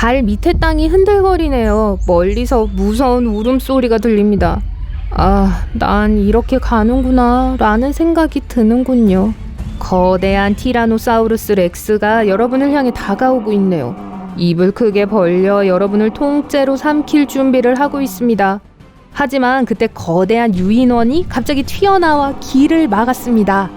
발 밑에 땅이 흔들거리네요. 멀리서 무서운 울음소리가 들립니다. 아, 난 이렇게 가는구나 라는 생각이 드는군요. 거대한 티라노사우루스 렉스가 여러분을 향해 다가오고 있네요. 입을 크게 벌려 여러분을 통째로 삼킬 준비를 하고 있습니다. 하지만 그때 거대한 유인원이 갑자기 튀어나와 길을 막았습니다.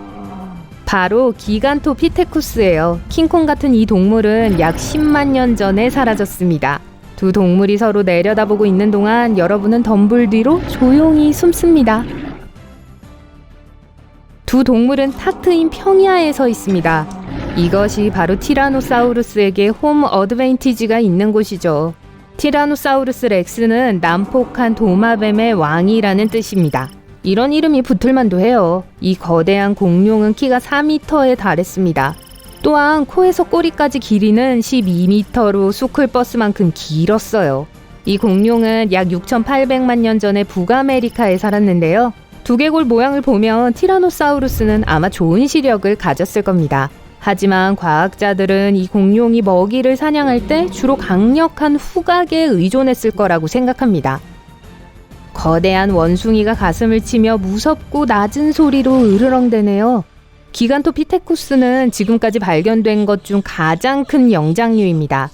바로 기간토피테쿠스예요. 킹콩 같은 이 동물은 약 10만 년 전에 사라졌습니다. 두 동물이 서로 내려다보고 있는 동안 여러분은 덤불 뒤로 조용히 숨습니다. 두 동물은 탁 트인 평야에 서 있습니다. 이것이 바로 티라노사우루스에게 홈 어드밴티지가 있는 곳이죠. 티라노사우루스 렉스는 난폭한 도마뱀의 왕이라는 뜻입니다. 이런 이름이 붙을만도 해요. 이 거대한 공룡은 키가 4m에 달했습니다. 또한 코에서 꼬리까지 길이는 12m로 수쿨버스만큼 길었어요. 이 공룡은 약 6,800만 년 전에 북아메리카에 살았는데요. 두개골 모양을 보면 티라노사우루스는 아마 좋은 시력을 가졌을 겁니다. 하지만 과학자들은 이 공룡이 먹이를 사냥할 때 주로 강력한 후각에 의존했을 거라고 생각합니다. 거대한 원숭이가 가슴을 치며 무섭고 낮은 소리로 으르렁대네요. 기간토피테쿠스는 지금까지 발견된 것 중 가장 큰 영장류입니다.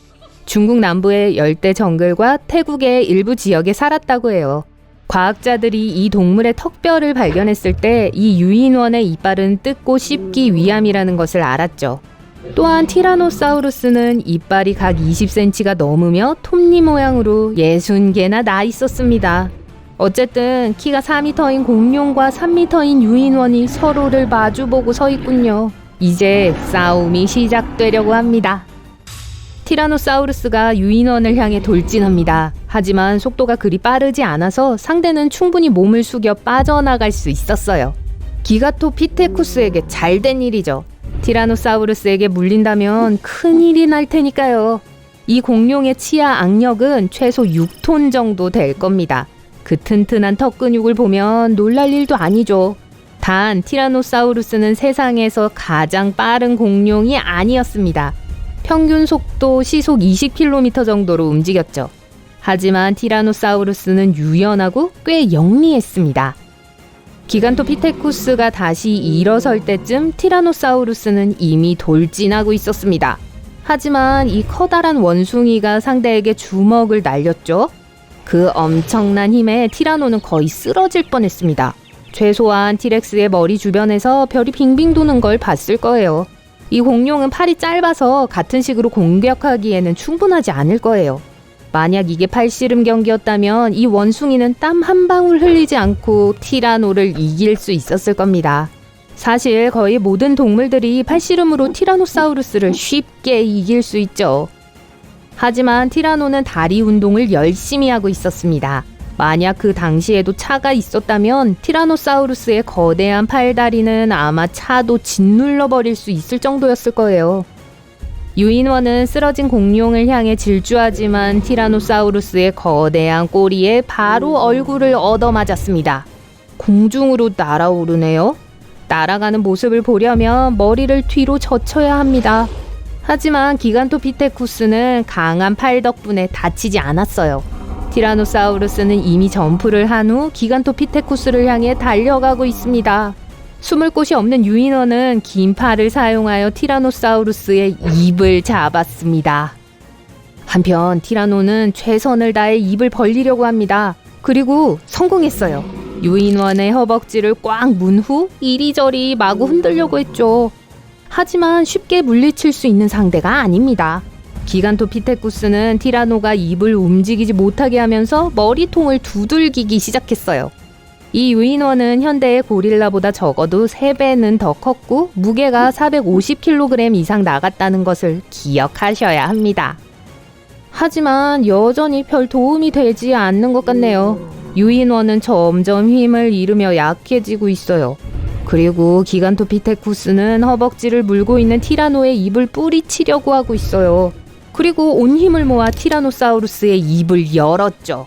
중국 남부의 열대 정글과 태국의 일부 지역에 살았다고 해요. 과학자들이 이 동물의 턱뼈를 발견했을 때 이 유인원의 이빨은 뜯고 씹기 위함이라는 것을 알았죠. 또한 티라노사우루스는 이빨이 각 20cm가 넘으며 톱니 모양으로 60개나 나 있었습니다. 어쨌든 키가 4m인 공룡과 3m인 유인원이 서로를 마주보고 서 있군요. 이제 싸움이 시작되려고 합니다. 티라노사우루스가 유인원을 향해 돌진합니다. 하지만 속도가 그리 빠르지 않아서 상대는 충분히 몸을 숙여 빠져나갈 수 있었어요. 기간토피테쿠스에게 잘된 일이죠. 티라노사우루스에게 물린다면 큰일이 날 테니까요. 이 공룡의 치아 악력은 최소 6톤 정도 될 겁니다. 그 튼튼한 턱 근육을 보면 놀랄 일도 아니죠. 단 티라노사우루스는 세상에서 가장 빠른 공룡이 아니었습니다. 평균 속도 시속 20km 정도로 움직였죠. 하지만 티라노사우루스는 유연하고 꽤 영리했습니다. 기간토피테쿠스가 다시 일어설 때쯤 티라노사우루스는 이미 돌진하고 있었습니다. 하지만 이 커다란 원숭이가 상대에게 주먹을 날렸죠. 그 엄청난 힘에 티라노는 거의 쓰러질 뻔했습니다. 최소한 티렉스의 머리 주변에서 별이 빙빙 도는 걸 봤을 거예요. 이 공룡은 팔이 짧아서 같은 식으로 공격하기에는 충분하지 않을 거예요. 만약 이게 팔씨름 경기였다면 이 원숭이는 땀 한 방울 흘리지 않고 티라노를 이길 수 있었을 겁니다. 사실 거의 모든 동물들이 팔씨름으로 티라노사우루스를 쉽게 이길 수 있죠. 하지만 티라노는 다리 운동을 열심히 하고 있었습니다. 만약 그 당시에도 차가 있었다면 티라노사우루스의 거대한 팔다리는 아마 차도 짓눌러 버릴 수 있을 정도였을 거예요. 유인원은 쓰러진 공룡을 향해 질주하지만 티라노사우루스의 거대한 꼬리에 바로 얼굴을 얻어맞았습니다. 공중으로 날아오르네요. 날아가는 모습을 보려면 머리를 뒤로 젖혀야 합니다. 하지만 기간토피테쿠스는 강한 팔 덕분에 다치지 않았어요. 티라노사우루스는 이미 점프를 한 후 기간토피테쿠스를 향해 달려가고 있습니다. 숨을 곳이 없는 유인원은 긴 팔을 사용하여 티라노사우루스의 입을 잡았습니다. 한편 티라노는 최선을 다해 입을 벌리려고 합니다. 그리고 성공했어요. 유인원의 허벅지를 꽉 문 후 이리저리 마구 흔들려고 했죠. 하지만 쉽게 물리칠 수 있는 상대가 아닙니다. 기간토피테쿠스는 티라노가 입을 움직이지 못하게 하면서 머리통을 두들기기 시작했어요. 이 유인원은 현대의 고릴라보다 적어도 3배는 더 컸고 무게가 450kg 이상 나갔다는 것을 기억하셔야 합니다. 하지만 여전히 별 도움이 되지 않는 것 같네요. 유인원은 점점 힘을 잃으며 약해지고 있어요. 그리고 기간토피테쿠스는 허벅지를 물고 있는 티라노의 입을 뿌리치려고 하고 있어요. 그리고 온 힘을 모아 티라노사우루스의 입을 열었죠.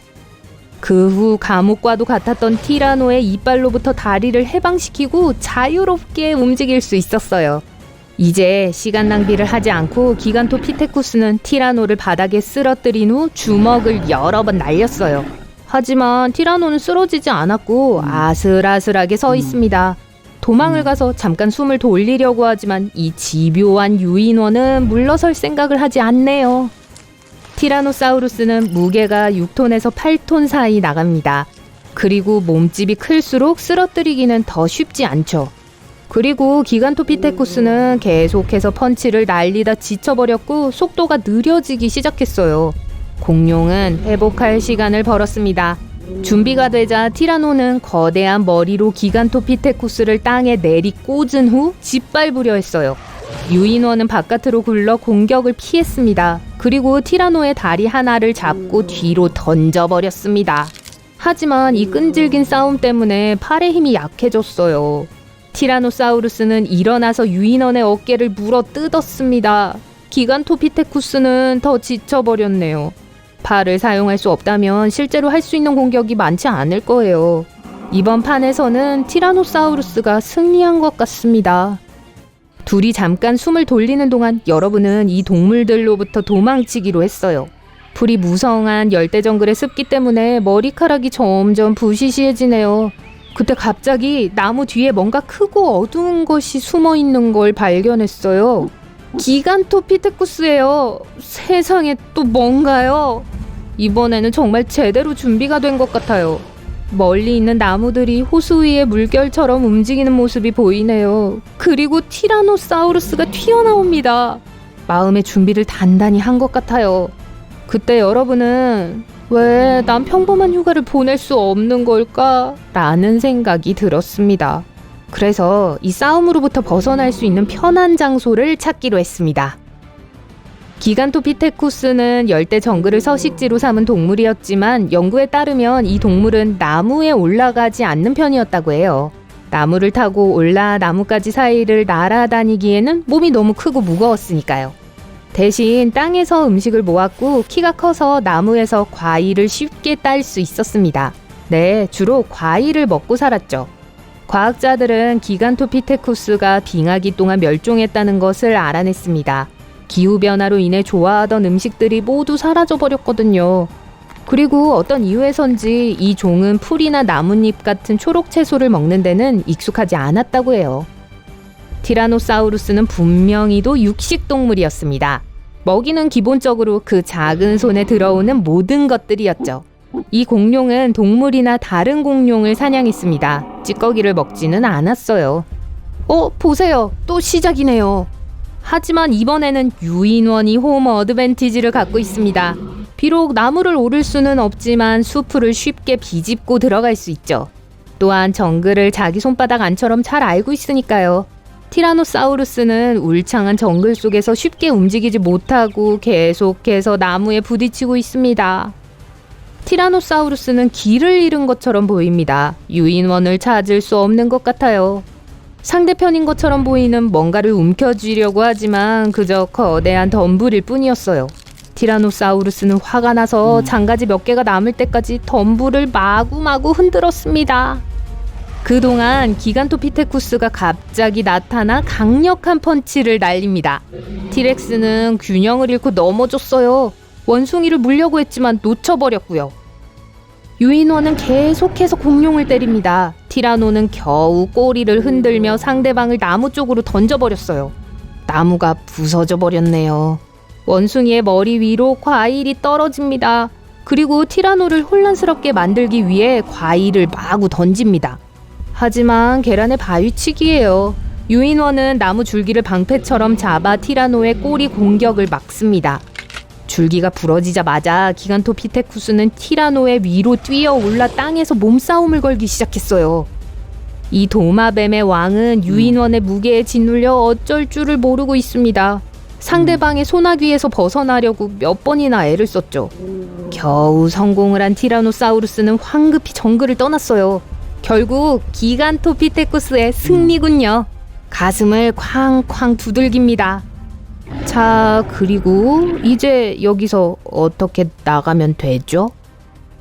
그 후 감옥과도 같았던 티라노의 이빨로부터 다리를 해방시키고 자유롭게 움직일 수 있었어요. 이제 시간 낭비를 하지 않고 기간토피테쿠스는 티라노를 바닥에 쓰러뜨린 후 주먹을 여러 번 날렸어요. 하지만 티라노는 쓰러지지 않았고 아슬아슬하게 서 있습니다. 도망을 가서 잠깐 숨을 돌리려고 하지만 이 집요한 유인원은 물러설 생각을 하지 않네요. 티라노사우루스는 무게가 6톤에서 8톤 사이 나갑니다. 그리고 몸집이 클수록 쓰러뜨리기는 더 쉽지 않죠. 그리고 기간토피테쿠스는 계속해서 펀치를 날리다 지쳐버렸고 속도가 느려지기 시작했어요. 공룡은 회복할 시간을 벌었습니다. 준비가 되자 티라노는 거대한 머리로 기간토피테쿠스를 땅에 내리 꽂은 후 짓밟으려 했어요. 유인원은 바깥으로 굴러 공격을 피했습니다. 그리고 티라노의 다리 하나를 잡고 뒤로 던져버렸습니다. 하지만 이 끈질긴 싸움 때문에 팔의 힘이 약해졌어요. 티라노사우루스는 일어나서 유인원의 어깨를 물어 뜯었습니다. 기간토피테쿠스는 더 지쳐버렸네요. 팔을 사용할 수 없다면 실제로 할 수 있는 공격이 많지 않을 거예요. 이번 판에서는 티라노사우루스가 승리한 것 같습니다. 둘이 잠깐 숨을 돌리는 동안 여러분은 이 동물들로부터 도망치기로 했어요. 풀이 무성한 열대 정글의 습기 때문에 머리카락이 점점 부시시해지네요. 그때 갑자기 나무 뒤에 뭔가 크고 어두운 것이 숨어 있는 걸 발견했어요. 기간토피테쿠스예요. 세상에 또 뭔가요? 이번에는 정말 제대로 준비가 된 것 같아요. 멀리 있는 나무들이 호수 위의 물결처럼 움직이는 모습이 보이네요. 그리고 티라노사우루스가 튀어나옵니다. 마음의 준비를 단단히 한 것 같아요. 그때 여러분은 왜 난 평범한 휴가를 보낼 수 없는 걸까? 라는 생각이 들었습니다. 그래서 이 싸움으로부터 벗어날 수 있는 편한 장소를 찾기로 했습니다. 기간토피테쿠스는 열대 정글을 서식지로 삼은 동물이었지만 연구에 따르면 이 동물은 나무에 올라가지 않는 편이었다고 해요. 나무를 타고 올라 나뭇가지 사이를 날아다니기에는 몸이 너무 크고 무거웠으니까요. 대신 땅에서 음식을 모았고 키가 커서 나무에서 과일을 쉽게 딸 수 있었습니다. 네, 주로 과일을 먹고 살았죠. 과학자들은 기간토피테쿠스가 빙하기 동안 멸종했다는 것을 알아냈습니다. 기후변화로 인해 좋아하던 음식들이 모두 사라져버렸거든요. 그리고 어떤 이유에선지 이 종은 풀이나 나뭇잎 같은 초록 채소를 먹는 데는 익숙하지 않았다고 해요. 티라노사우루스는 분명히도 육식동물이었습니다. 먹이는 기본적으로 그 작은 손에 들어오는 모든 것들이었죠. 이 공룡은 동물이나 다른 공룡을 사냥했습니다. 찌꺼기를 먹지는 않았어요. 보세요. 또 시작이네요. 하지만 이번에는 유인원이 홈 어드밴티지를 갖고 있습니다. 비록 나무를 오를 수는 없지만 수풀을 쉽게 비집고 들어갈 수 있죠. 또한 정글을 자기 손바닥 안처럼 잘 알고 있으니까요. 티라노사우루스는 울창한 정글 속에서 쉽게 움직이지 못하고 계속해서 나무에 부딪히고 있습니다. 티라노사우루스는 길을 잃은 것처럼 보입니다. 유인원을 찾을 수 없는 것 같아요. 상대편인 것처럼 보이는 뭔가를 움켜쥐려고 하지만 그저 거대한 덤불일 뿐이었어요. 티라노사우루스는 화가 나서 장가지 몇 개가 남을 때까지 덤불을 마구마구 흔들었습니다. 그동안 기간토피테쿠스가 갑자기 나타나 강력한 펀치를 날립니다. 티렉스는 균형을 잃고 넘어졌어요. 원숭이를 물려고 했지만 놓쳐버렸고요. 유인원은 계속해서 공룡을 때립니다. 티라노는 겨우 꼬리를 흔들며 상대방을 나무 쪽으로 던져버렸어요. 나무가 부서져 버렸네요. 원숭이의 머리 위로 과일이 떨어집니다. 그리고 티라노를 혼란스럽게 만들기 위해 과일을 마구 던집니다. 하지만 계란의 바위치기예요. 유인원은 나무 줄기를 방패처럼 잡아 티라노의 꼬리 공격을 막습니다. 줄기가 부러지자마자 기간토피테쿠스는 티라노의 위로 뛰어 올라 땅에서 몸싸움을 걸기 시작했어요. 이 도마뱀의 왕은 유인원의 무게에 짓눌려 어쩔 줄을 모르고 있습니다. 상대방의 소나귀에서 벗어나려고 몇 번이나 애를 썼죠. 겨우 성공을 한 티라노사우루스는 황급히 정글을 떠났어요. 결국 기간토피테쿠스의 승리군요. 가슴을 쾅쾅 두들깁니다. 자, 그리고 이제 여기서 어떻게 나가면 되죠?